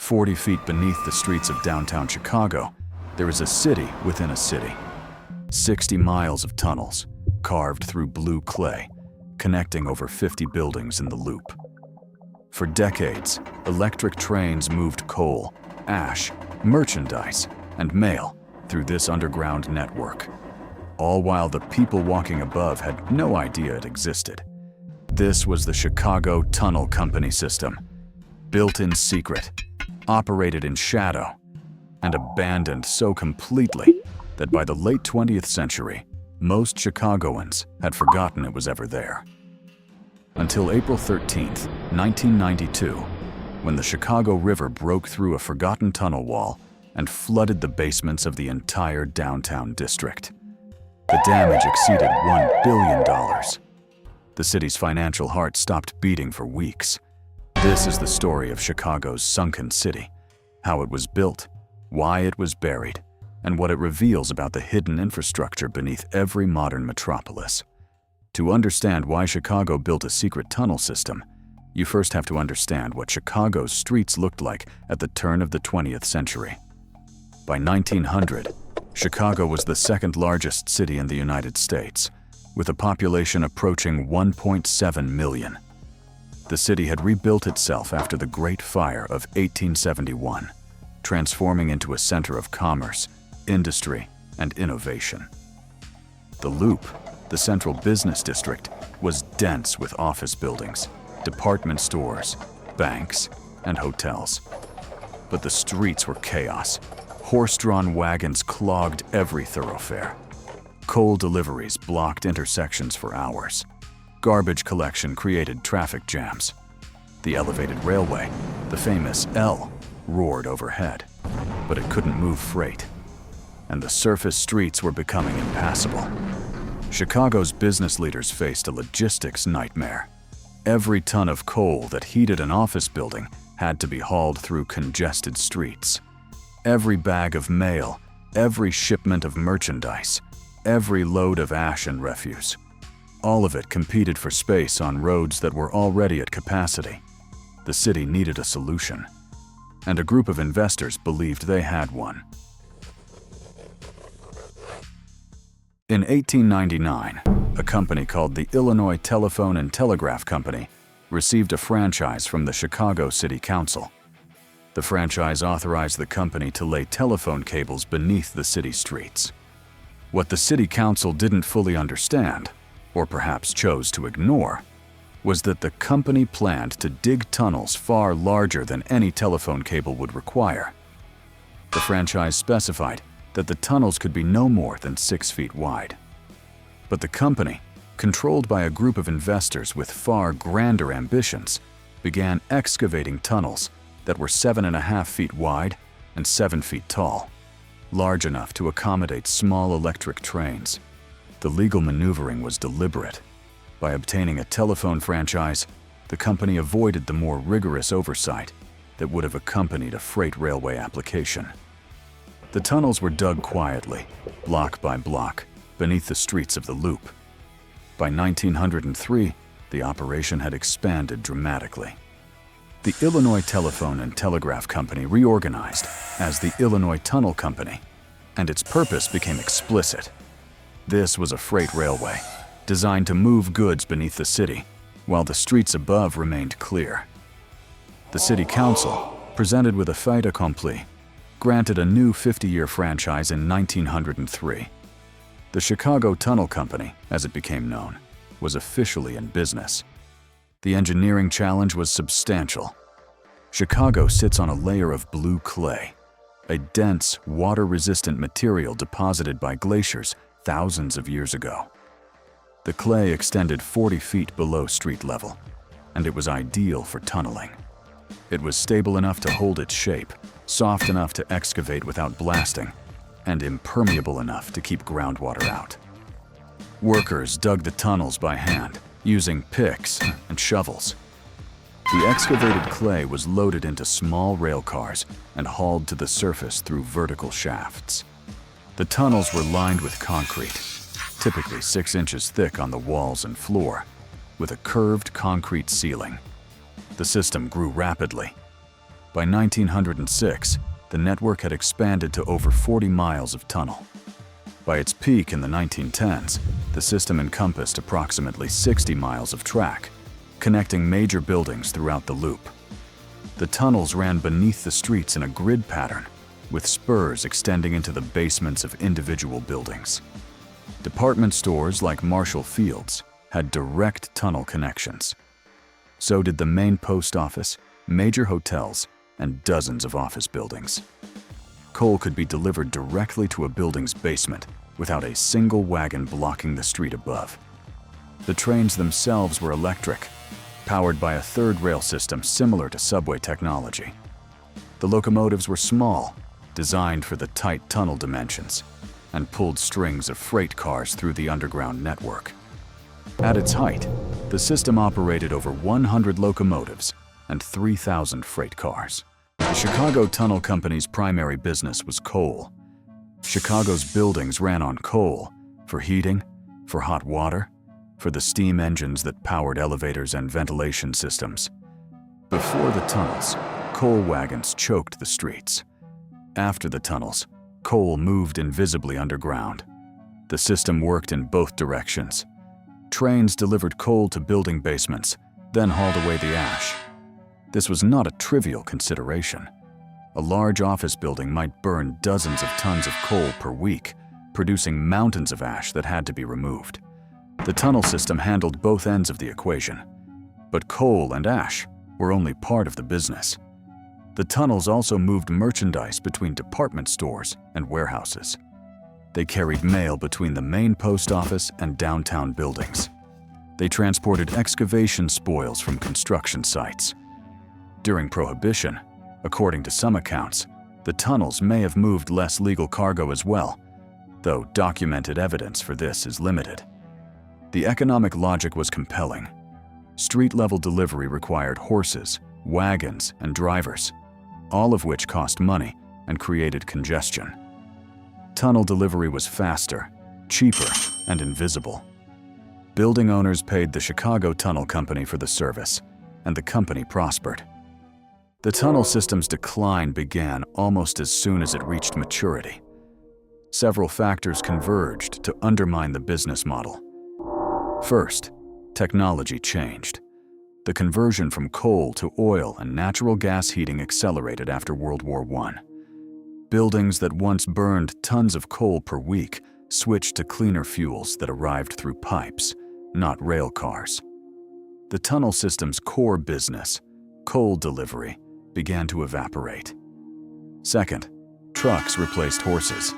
40 feet beneath the streets of downtown Chicago, there is a city within a city. 60 miles of tunnels, carved through blue clay, connecting over 50 buildings in the loop. For decades, electric trains moved coal, ash, merchandise, and mail through this underground network, all while the people walking above had no idea it existed. This was the Chicago Tunnel Company system, built in secret, operated in shadow, and abandoned so completely that by the late 20th century, most Chicagoans had forgotten it was ever there. Until April 13, 1992, when the Chicago River broke through a forgotten tunnel wall and flooded the basements of the entire downtown district. The damage exceeded $1 billion. The city's financial heart stopped beating for weeks. This is the story of Chicago's sunken city, how it was built, why it was buried, and what it reveals about the hidden infrastructure beneath every modern metropolis. To understand why Chicago built a secret tunnel system, you first have to understand what Chicago's streets looked like at the turn of the 20th century. By 1900, Chicago was the second largest city in the United States, with a population approaching 1.7 million. The city had rebuilt itself after the Great Fire of 1871, transforming into a center of commerce, industry, and innovation. The Loop, the central business district, was dense with office buildings, department stores, banks, and hotels. But the streets were chaos. Horse-drawn wagons clogged every thoroughfare. Coal deliveries blocked intersections for hours. Garbage collection created traffic jams. The elevated railway, the famous L, roared overhead, but it couldn't move freight. And the surface streets were becoming impassable. Chicago's business leaders faced a logistics nightmare. Every ton of coal that heated an office building had to be hauled through congested streets. Every bag of mail, every shipment of merchandise, every load of ash and refuse. All of it competed for space on roads that were already at capacity. The city needed a solution, and a group of investors believed they had one. In 1899, a company called the Illinois Telephone and Telegraph Company received a franchise from the Chicago City Council. The franchise authorized the company to lay telephone cables beneath the city streets. What the city council didn't fully understand, or perhaps chose to ignore, was that the company planned to dig tunnels far larger than any telephone cable would require. The franchise specified that the tunnels could be no more than 6 feet wide. But the company, controlled by a group of investors with far grander ambitions, began excavating tunnels that were 7.5 feet wide and 7 feet tall, large enough to accommodate small electric trains. The legal maneuvering was deliberate. By obtaining a telephone franchise, the company avoided the more rigorous oversight that would have accompanied a freight railway application. The tunnels were dug quietly, block by block, beneath the streets of the Loop. By 1903, the operation had expanded dramatically. The Illinois Telephone and Telegraph Company reorganized as the Illinois Tunnel Company, and its purpose became explicit. This was a freight railway, designed to move goods beneath the city, while the streets above remained clear. The City Council, presented with a fait accompli, granted a new 50-year franchise in 1903. The Chicago Tunnel Company, as it became known, was officially in business. The engineering challenge was substantial. Chicago sits on a layer of blue clay, a dense, water-resistant material deposited by glaciers thousands of years ago. The clay extended 40 feet below street level, and it was ideal for tunneling. It was stable enough to hold its shape, soft enough to excavate without blasting, and impermeable enough to keep groundwater out. Workers dug the tunnels by hand, using picks and shovels. The excavated clay was loaded into small rail cars and hauled to the surface through vertical shafts. The tunnels were lined with concrete, typically 6 inches thick on the walls and floor, with a curved concrete ceiling. The system grew rapidly. By 1906, the network had expanded to over 40 miles of tunnel. By its peak in the 1910s, the system encompassed approximately 60 miles of track, connecting major buildings throughout the loop. The tunnels ran beneath the streets in a grid pattern, with spurs extending into the basements of individual buildings. Department stores like Marshall Field's had direct tunnel connections. So did the main post office, major hotels, and dozens of office buildings. Coal could be delivered directly to a building's basement without a single wagon blocking the street above. The trains themselves were electric, powered by a third rail system similar to subway technology. The locomotives were small, designed for the tight tunnel dimensions, and pulled strings of freight cars through the underground network. At its height, the system operated over 100 locomotives and 3,000 freight cars. The Chicago Tunnel Company's primary business was coal. Chicago's buildings ran on coal for heating, for hot water, for the steam engines that powered elevators and ventilation systems. Before the tunnels, coal wagons choked the streets. After the tunnels, coal moved invisibly underground. The system worked in both directions. Trains delivered coal to building basements, then hauled away the ash. This was not a trivial consideration. A large office building might burn dozens of tons of coal per week, producing mountains of ash that had to be removed. The tunnel system handled both ends of the equation, but coal and ash were only part of the business. The tunnels also moved merchandise between department stores and warehouses. They carried mail between the main post office and downtown buildings. They transported excavation spoils from construction sites. During Prohibition, according to some accounts, the tunnels may have moved less legal cargo as well, though documented evidence for this is limited. The economic logic was compelling. Street-level delivery required horses, wagons, and drivers, all of which cost money and created congestion. Tunnel delivery was faster, cheaper, and invisible. Building owners paid the Chicago Tunnel Company for the service, and the company prospered. The tunnel system's decline began almost as soon as it reached maturity. Several factors converged to undermine the business model. First, technology changed. The conversion from coal to oil and natural gas heating accelerated after World War I. Buildings that once burned tons of coal per week switched to cleaner fuels that arrived through pipes, not rail cars. The tunnel system's core business, coal delivery, began to evaporate. Second, trucks replaced horses.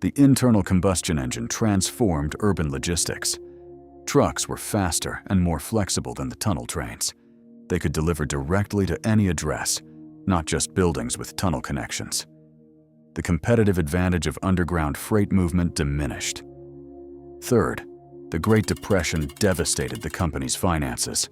The internal combustion engine transformed urban logistics. Trucks were faster and more flexible than the tunnel trains. They could deliver directly to any address, not just buildings with tunnel connections. The competitive advantage of underground freight movement diminished. Third, the Great Depression devastated the company's finances.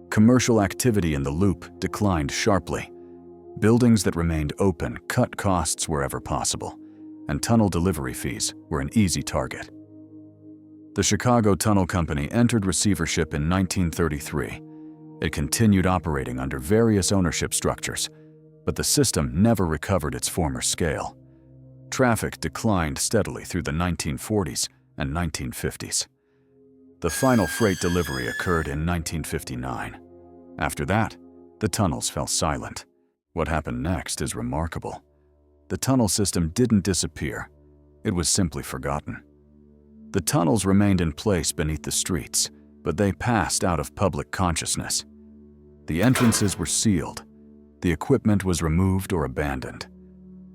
Commercial activity in the loop declined sharply. Buildings that remained open cut costs wherever possible, and tunnel delivery fees were an easy target. The Chicago Tunnel Company entered receivership in 1933. It continued operating under various ownership structures, but the system never recovered its former scale. Traffic declined steadily through the 1940s and 1950s. The final freight delivery occurred in 1959. After that, the tunnels fell silent. What happened next is remarkable. The tunnel system didn't disappear. It was simply forgotten. The tunnels remained in place beneath the streets, but they passed out of public consciousness. The entrances were sealed. The equipment was removed or abandoned.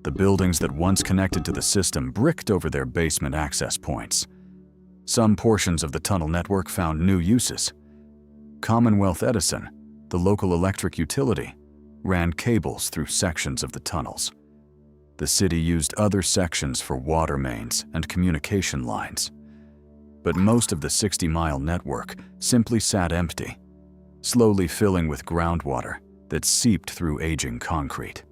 The buildings that once connected to the system bricked over their basement access points. Some portions of the tunnel network found new uses. Commonwealth Edison, the local electric utility, ran cables through sections of the tunnels. The city used other sections for water mains and communication lines. But most of the 60-mile network simply sat empty, slowly filling with groundwater that seeped through aging concrete.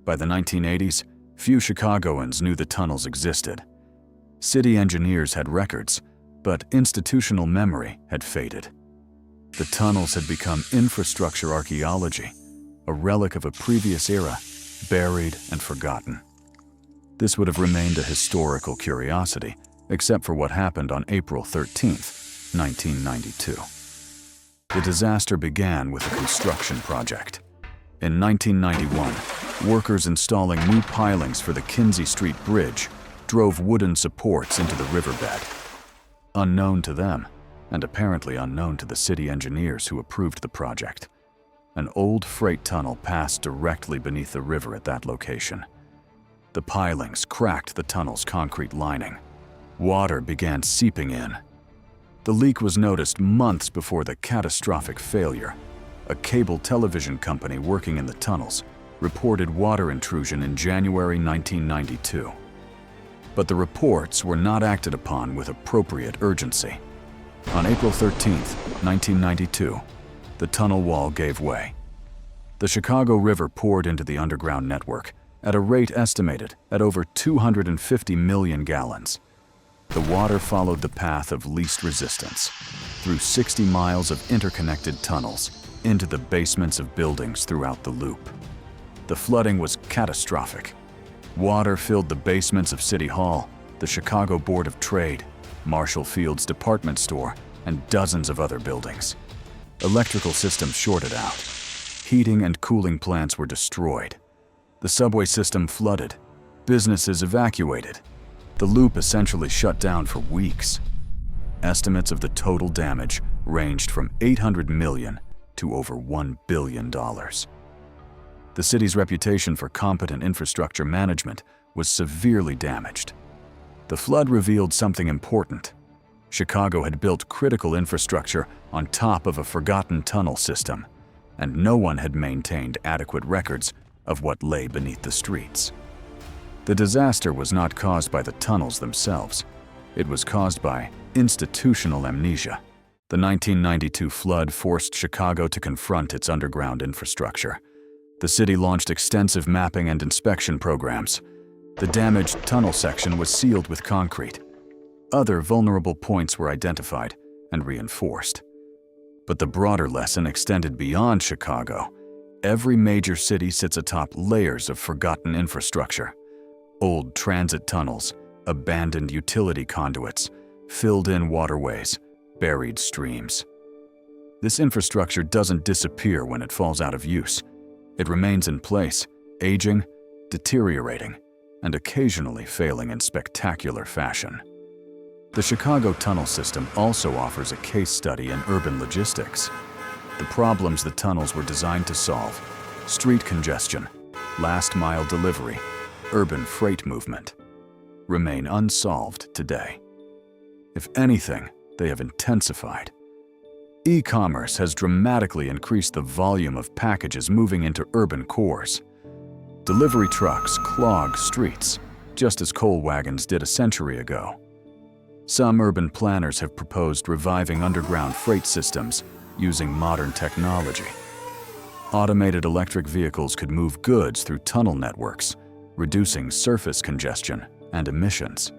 By the 1980s, few Chicagoans knew the tunnels existed. City engineers had records, but institutional memory had faded. The tunnels had become infrastructure archaeology, a relic of a previous era, buried and forgotten. This would have remained a historical curiosity, except for what happened on April 13, 1992. The disaster began with a construction project. In 1991, workers installing new pilings for the Kinsey Street Bridge drove wooden supports into the riverbed. Unknown to them, and apparently unknown to the city engineers who approved the project, an old freight tunnel passed directly beneath the river at that location. The pilings cracked the tunnel's concrete lining. Water began seeping in. The leak was noticed months before the catastrophic failure. A cable television company working in the tunnels reported water intrusion in January 1992. But the reports were not acted upon with appropriate urgency. On April 13, 1992, the tunnel wall gave way. The Chicago River poured into the underground network at a rate estimated at over 250 million gallons. The water followed the path of least resistance, through 60 miles of interconnected tunnels, into the basements of buildings throughout the loop. The flooding was catastrophic. Water filled the basements of City Hall, the Chicago Board of Trade, Marshall Field's department store, and dozens of other buildings. Electrical systems shorted out. Heating and cooling plants were destroyed. The subway system flooded. Businesses evacuated. The loop essentially shut down for weeks. Estimates of the total damage ranged from $800 million to over $1 billion. The city's reputation for competent infrastructure management was severely damaged. The flood revealed something important. Chicago had built critical infrastructure on top of a forgotten tunnel system, and no one had maintained adequate records of what lay beneath the streets. The disaster was not caused by the tunnels themselves. It was caused by institutional amnesia. The 1992 flood forced Chicago to confront its underground infrastructure. The city launched extensive mapping and inspection programs. The damaged tunnel section was sealed with concrete. Other vulnerable points were identified and reinforced. But the broader lesson extended beyond Chicago. Every major city sits atop layers of forgotten infrastructure. Old transit tunnels, abandoned utility conduits, filled-in waterways, buried streams. This infrastructure doesn't disappear when it falls out of use. It remains in place, aging, deteriorating, and occasionally failing in spectacular fashion. The Chicago tunnel system also offers a case study in urban logistics. The problems the tunnels were designed to solve: street congestion, last-mile delivery, urban freight movement, remain unsolved today. If anything, they have intensified. E-commerce has dramatically increased the volume of packages moving into urban cores. Delivery trucks clog streets, just as coal wagons did a century ago. Some urban planners have proposed reviving underground freight systems using modern technology. Automated electric vehicles could move goods through tunnel networks, reducing surface congestion and emissions.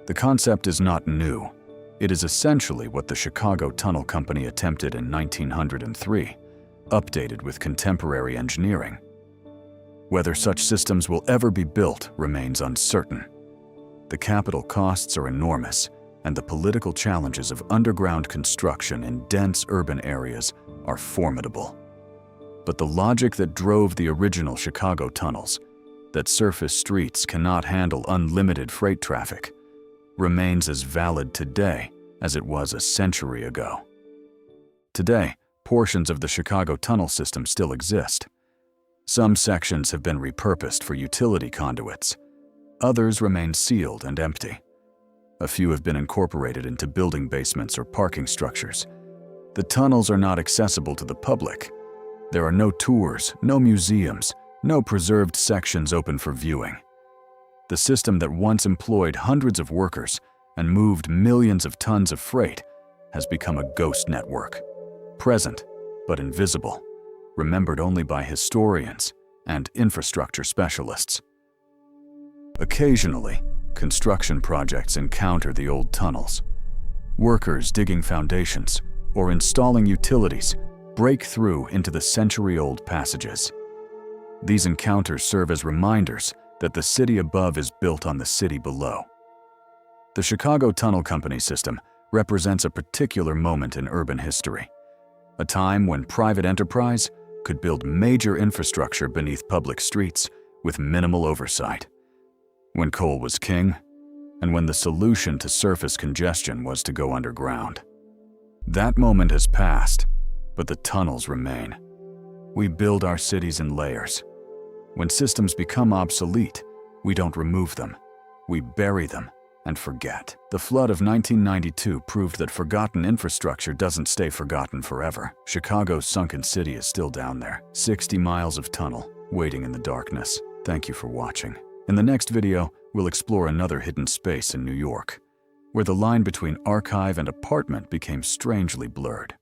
The concept is not new. It is essentially what the Chicago Tunnel Company attempted in 1903, updated with contemporary engineering. Whether such systems will ever be built remains uncertain. The capital costs are enormous, and the political challenges of underground construction in dense urban areas are formidable. But the logic that drove the original Chicago tunnels, that surface streets cannot handle unlimited freight traffic, remains as valid today as it was a century ago. Today, portions of the Chicago tunnel system still exist. Some sections have been repurposed for utility conduits. Others remain sealed and empty. A few have been incorporated into building basements or parking structures. The tunnels are not accessible to the public. There are no tours, no museums, no preserved sections open for viewing. The system that once employed hundreds of workers and moved millions of tons of freight has become a ghost network, present but invisible, remembered only by historians and infrastructure specialists. Occasionally, construction projects encounter the old tunnels. Workers digging foundations or installing utilities break through into the century-old passages. These encounters serve as reminders that the city above is built on the city below. The Chicago Tunnel Company system represents a particular moment in urban history, a time when private enterprise could build major infrastructure beneath public streets with minimal oversight, when coal was king, and when the solution to surface congestion was to go underground. That moment has passed, but the tunnels remain. We build our cities in layers. When systems become obsolete, we don't remove them. We bury them and forget. The flood of 1992 proved that forgotten infrastructure doesn't stay forgotten forever. Chicago's sunken city is still down there, 60 miles of tunnel, waiting in the darkness. Thank you for watching. In the next video, we'll explore another hidden space in New York, where the line between archive and apartment became strangely blurred.